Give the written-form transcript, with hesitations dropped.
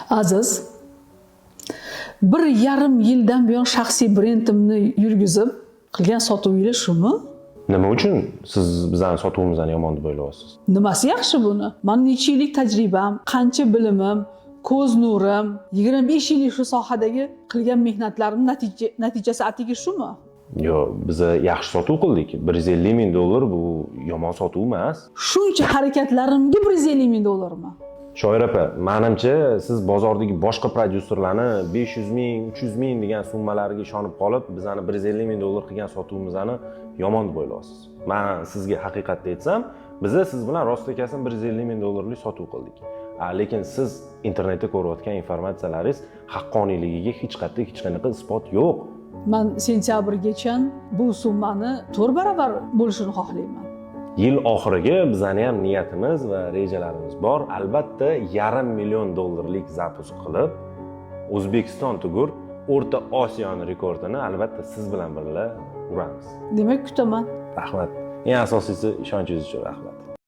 Aziz, 1,5 yildan buyon shaxsiy brendimni yurgizib qilgan sotuvinglar shumi? Nima uchun siz bizning sotuvimizni yomon deb o'ylayapsiz? Nimasi yaxshi buni? Meni necha yillik tajribam, qancha bilimim, ko'z nurim, 25 yillik shu sohadagi qilgan mehnatlarim natijasi atigi shumi? Yo'q, biz yaxshi sotuv qildik. 150 ming dollar bu yomon sotuv emas. Shuncha harakatlarimga 150 ming dollarmi? Shoir opa, menimcha siz bozordagi boshqa prodyuserlarni 500 ming, 300 ming degan summalarga ishonib qolib, bizani 150 ming dollar qilgan sotuvimizni yomon deb o'ylaysiz. Men sizga haqiqatni aytsam, biz siz bilan rostakasini 150 ming dollarlik sotuv qildik. Lekin siz internetda ko'rayotgan informatsiyalaringiz haqqoniyligiga hech qanaqa isbot yo'q. Men sentyabrgacha bu summani 4 barobar bo'lishini xohlayman. Yil oxiriga bizning ham niyatimiz va rejalarimiz bor. Albatta, $500 million dollarlik zapus qilib, O'zbekiston tugur O'rta Osiyoning rekordini albatta siz bilan birga uramiz. Demak, kutaman. Rahmat. Eng asosiysi ishonchingiz uchun rahmat.